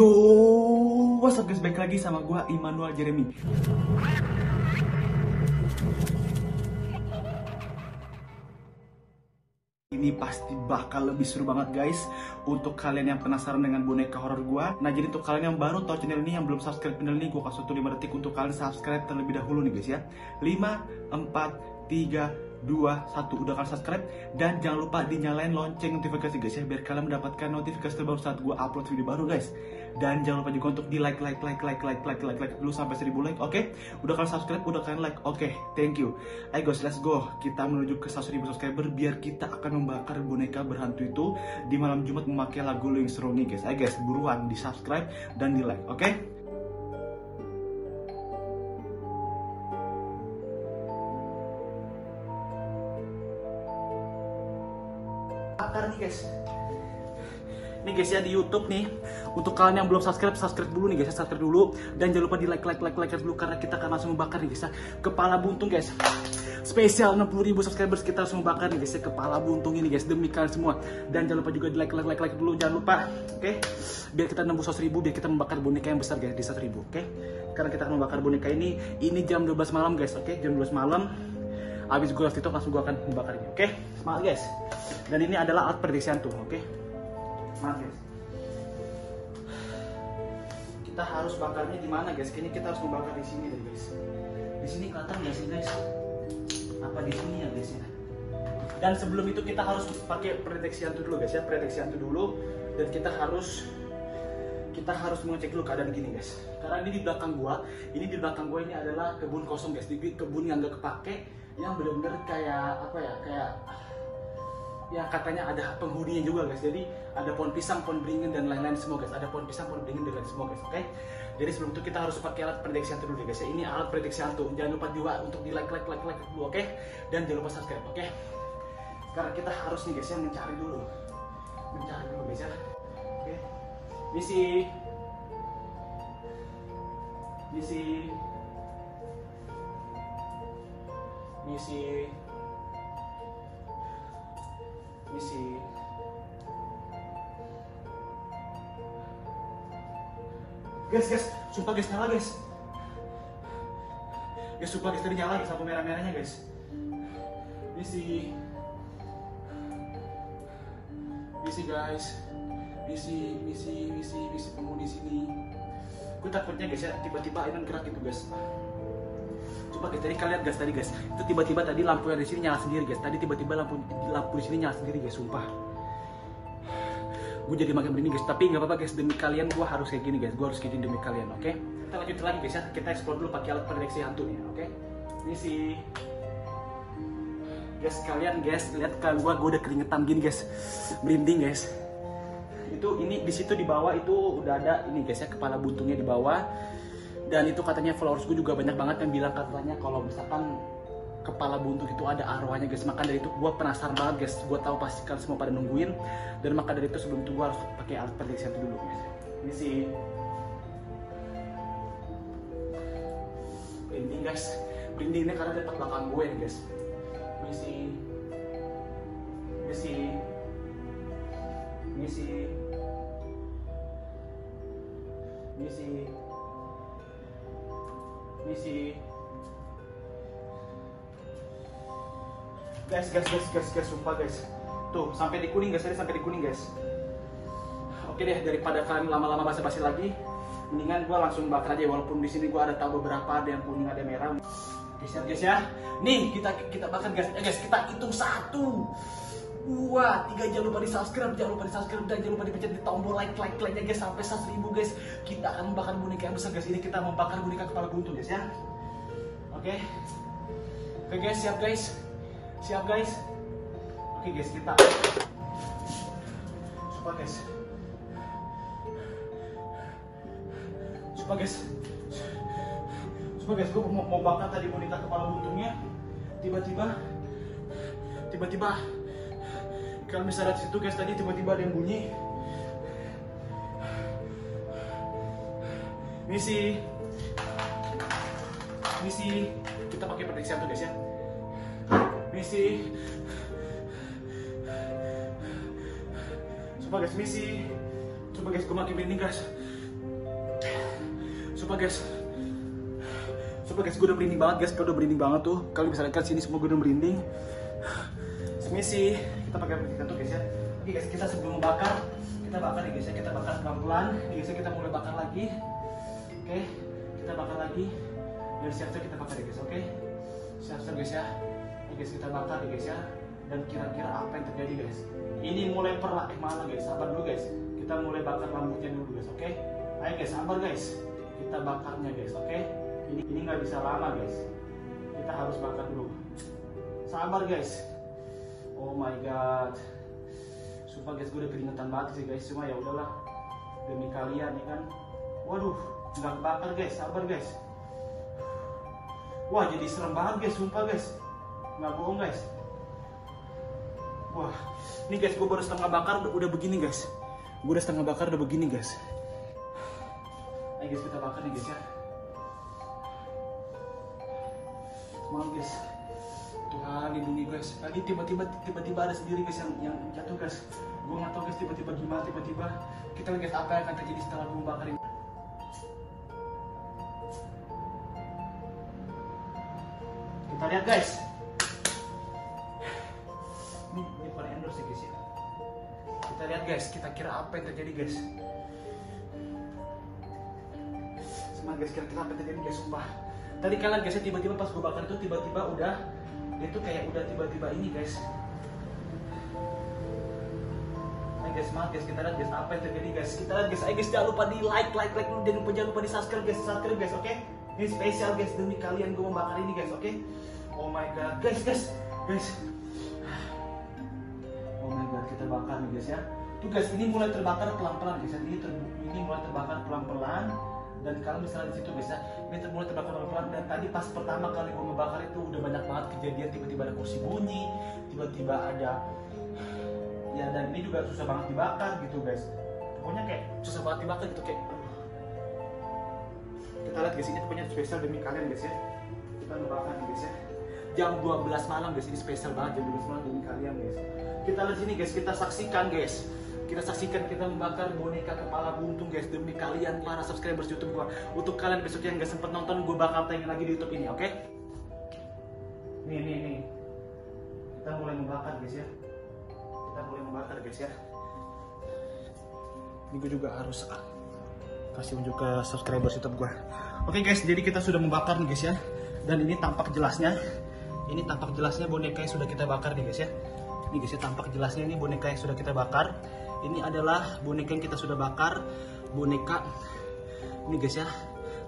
Yo, what's up guys, balik lagi sama gua Immanuel Jeremy. Ini pasti bakal lebih seru banget guys. Untuk kalian yang penasaran dengan boneka horor gua. Nah, jadi untuk kalian yang baru tahu channel ini, yang belum subscribe channel ini, gua kasih waktu 5 detik untuk kalian subscribe terlebih dahulu nih guys ya. 5, 4, 3, 2, 1. Udah kalian subscribe. Dan jangan lupa dinyalain lonceng notifikasi guys ya, biar kalian mendapatkan notifikasi terbaru saat gua upload video baru guys. Dan jangan lupa juga untuk di like dulu sampai 1000 like. Oke, udah kalian subscribe, udah kalian like. Oke, thank you. Ayo guys, let's go. Kita menuju ke 100.000 subscriber biar kita akan membakar boneka berhantu itu di malam Jumat memakai lagu Lo Yang Seru nih guys. Ayo guys, buruan di subscribe dan di like. Oke. Bakar nih guys. Nih guys ya, di YouTube nih. Untuk kalian yang belum subscribe, subscribe dulu nih guys ya, subscribe dulu. Dan jangan lupa di like dulu karena kita akan langsung membakar nih guys ya. Kepala buntung guys. Spesial 60.000 subscribers kita langsung membakar nih guys ya, kepala buntung ini guys, demi kalian semua. Dan jangan lupa juga di like dulu, jangan lupa. Oke. Biar kita nembus 100.000, biar kita membakar boneka yang besar guys di 100.000, oke? Karena kita akan membakar boneka ini jam 12 malam guys, oke? Jam 12 malam. Abis gue live TikTok langsung gue akan membakar ini, oke? Semangat guys. Dan ini adalah alat prediksi hantu, oke? Semangat guys. Kita harus bakarnya di mana guys? Kayaknya kita harus membakar di sini deh guys. Di sini kelihatan nggak sih guys? Apa di sini ya guys ya? Dan sebelum itu kita harus pakai prediksi hantu dulu guys ya, prediksi hantu dulu. Dan kita harus mengecek dulu keadaan gini guys. Karena ini di belakang gua ini adalah kebun kosong guys. Di kebun yang nggak kepake, yang benar-benar kayak apa ya? Kayak ya katanya ada penghuninya juga guys. Jadi ada pohon pisang, pohon beringin dan lain-lain semua guys. Ada pohon pisang, pohon beringin dan lain semua guys. Oke. Jadi sebelum itu kita harus pakai alat prediksi hantu dulu guys ya. Ini alat prediksi hantu. Jangan lupa juga untuk di like dulu, oke? Dan jangan lupa subscribe, oke? Karena kita harus nih guys ya mencari dulu guys ya. Oke. Misi. Guys, sumpah guys, nyala guys. Guys, sumpah guys, tadi nyala guys, lampu merah-merahnya guys. Misi guys. Misi penghuni sini. Gue takutnya guys ya, tiba-tiba ini gerak gitu guys. Coba guys, tadi kalian guys, itu tiba-tiba tadi lampu yang di sini nyala sendiri guys. Tadi tiba-tiba lampu di sini nyala sendiri guys, sumpah. Gue jadi makin merinding guys, tapi nggak apa-apa guys, demi kalian gue harus kayak gini guys, gue harus kayak gini demi kalian, oke? Kita lanjut lagi guys ya, kita explore dulu pakai alat prediksi hantu nih, oke? Misi. Guys, kalian guys, lihat kan gue udah keringetan gini guys, merinding guys. Itu ini di situ di bawah itu udah ada ini guys ya, kepala buntungnya di bawah. Dan itu katanya followers gue juga banyak banget yang bilang katanya kalau misalkan kepala buntung itu ada arwahnya guys. Maka dari itu gue penasaran banget guys, gue tahu pasti kalian semua pada nungguin. Dan maka dari itu sebelum itu gue harus pakai alat prediksi hantu dulu guys. Misi. Merinding guys, merindingnya karena dekat belakang gue nih guys. Misi. Guys, sumpah guys. Tuh, sampai di kuning guys, sampai di kuning guys. Oke deh, daripada kalian lama-lama basa-basi lagi, mendingan gua langsung bakar aja, walaupun di sini gua ada tahu beberapa, ada yang kuning, ada yang merah. Guys ya. Nih, kita bakar guys. Guys, kita hitung 1, 2, 3, jangan lupa di subscribe, dan jangan lupa dipencet di tombol like-nya guys sampai 100.000 guys. Kita akan membakar boneka yang besar guys. Ini kita membakar boneka kepala buntung guys ya. Oke guys, siap guys. Oke guys, kita Sumpah guys, gue mau bakar tadi boneka kepala buntungnya. Tiba-tiba kalian bisa lihat situ guys, tadi tiba-tiba ada yang bunyi. Misi. Kita pakai prediksi hantu guys ya. Misi. Coba guys, gue makin merinding guys. Sumpah guys, gue udah merinding banget guys, udah merinding banget tuh. Kalian bisa lihat sini semua gue udah merinding. Misi, kita pakai percikan tuh guys ya. Oke guys, kita sebelum membakar, kita bakar nih guys ya, kita bakar pelan-pelan. Guys ya, kita mulai bakar lagi. Oke, kita bakar lagi. Dan siap-siap kita bakar ya guys, oke? Siap-siap guys ya. Oke guys, kita bakar nih guys ya. Dan kira-kira apa yang terjadi guys? Ini mulai perlah, mana guys? Sabar dulu guys. Kita mulai bakar rambutnya dulu guys, oke? Ayo guys, sabar guys. Kita bakarnya guys, oke? Ini nggak bisa lama guys. Kita harus bakar dulu. Sabar guys. Oh my god. Sumpah guys, gue udah keringetan banget sih guys. Cuma ya udahlah, demi kalian ya kan. Waduh, nggak kebakar guys. Sabar guys. Wah, jadi serem banget guys. Sumpah guys, nggak bohong guys. Wah, ini guys, gue baru setengah bakar udah begini guys. Gue udah setengah bakar udah begini guys. Ayo guys, kita bakar nih guys ya. Semangat guys. Tuhan lindungi guys. Tadi tiba-tiba ada sendiri guys yang jatuh guys. Gue nggak tahu guys tiba-tiba gimana tiba-tiba. Kita lihat guys apa yang akan terjadi setelah gue bakar ini. Kita lihat guys. Ini bukan endorse ya guys ya. Kita lihat guys, kita kira apa yang terjadi guys. Semangat guys, kira-kira apa yang terjadi guys, sumpah. Tadi kalian guys, tiba-tiba pas gue bakar itu tiba-tiba udah, itu kayak udah tiba-tiba ini guys. Ayo guys, semangat guys, kita lihat guys apa yang terjadi guys. Kita lihat guys, ayo guys, jangan lupa di like, jangan lupa di subscribe guys, oke? Ini spesial guys, demi kalian gue membakar ini guys, oke? Oh my god, guys. Oh my god, kita bakar nih guys ya. Tuh guys, ini mulai terbakar pelan-pelan guys. Ini mulai terbakar pelan-pelan. Dan kalian bisa lihat di situ guys ya. Ini mulai terbakar pelan-pelan. Dan tadi pas pertama kali gue ngebakar itu udah banyak banget kejadian. Tiba-tiba ada kursi bunyi, tiba-tiba ada, ya, dan ini juga susah banget dibakar gitu guys. Pokoknya kayak susah banget dibakar gitu kayak. Kita lihat guys, ini pokoknya spesial demi kalian guys ya. Kita ngebakar nih guys ya. Jam 12 malam guys, ini spesial banget jam 12 malam demi kalian guys. Kita lihat sini guys, kita saksikan guys. Kita membakar boneka kepala buntung guys, demi kalian para subscribers YouTube gua. Untuk kalian besok yang gak sempet nonton, gua bakal tayangin lagi di YouTube ini, oke? Nih. Kita mulai membakar guys ya. Ini gua juga harus kasih unjuk ke subscribers YouTube gua. Oke guys, jadi kita sudah membakar nih guys ya. Dan ini tampak jelasnya. Ini tampak jelasnya boneka yang sudah kita bakar nih guys ya. Ini guys ya, tampak jelasnya ini boneka yang sudah kita bakar. Ini adalah boneka yang kita sudah bakar. Boneka ini guys ya.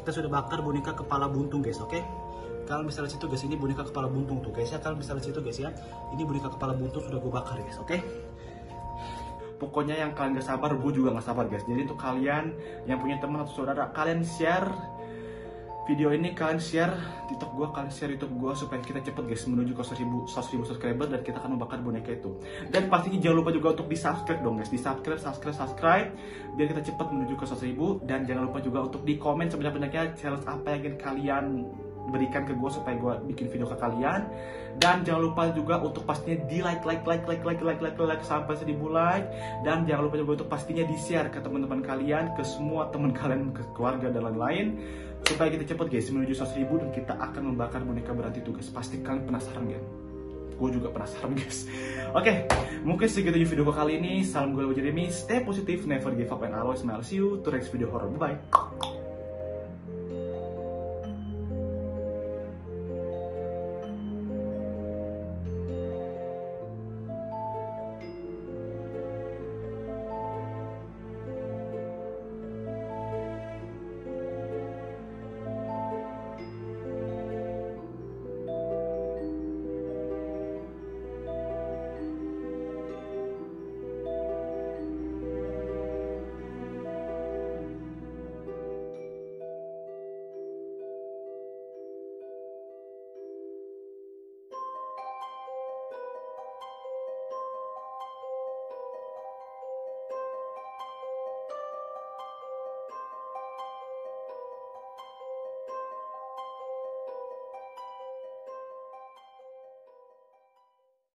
Kita sudah bakar boneka kepala buntung guys, oke? Kalian bisa lihat situ guys, ini boneka kepala buntung tuh guys ya. Kalian bisa lihat situ guys ya. Ini boneka kepala buntung sudah gue bakar guys, oke? Pokoknya yang kalian gak sabar, gue juga gak sabar guys. Jadi untuk kalian yang punya teman atau saudara, kalian share video ini, kalian share TikTok gue, kalian share YouTube gue supaya kita cepet guys menuju ke 100.000 subscriber dan kita akan membakar boneka itu. Dan pastinya jangan lupa juga untuk di subscribe dong guys, di subscribe biar kita cepet menuju ke 100.000. Dan jangan lupa juga untuk di komen sebanyak-banyaknya challenge apa yang ingin kalian berikan ke gue supaya gue bikin video ke kalian. Dan jangan lupa juga untuk pastinya di like sampai 1.000 like. Dan jangan lupa juga untuk pastinya di share ke teman-teman kalian, ke semua teman kalian, ke keluarga dan lain-lain, supaya kita cepet guys menuju 100.000 dan kita akan membakar boneka berat itu guys. Pasti kalian penasaran kan? Gue juga penasaran guys. Oke, mungkin segitu video gue kali ini. Salam gue Jeremy, stay positive, never give up, and always smile. See you to next video horror. Bye bye.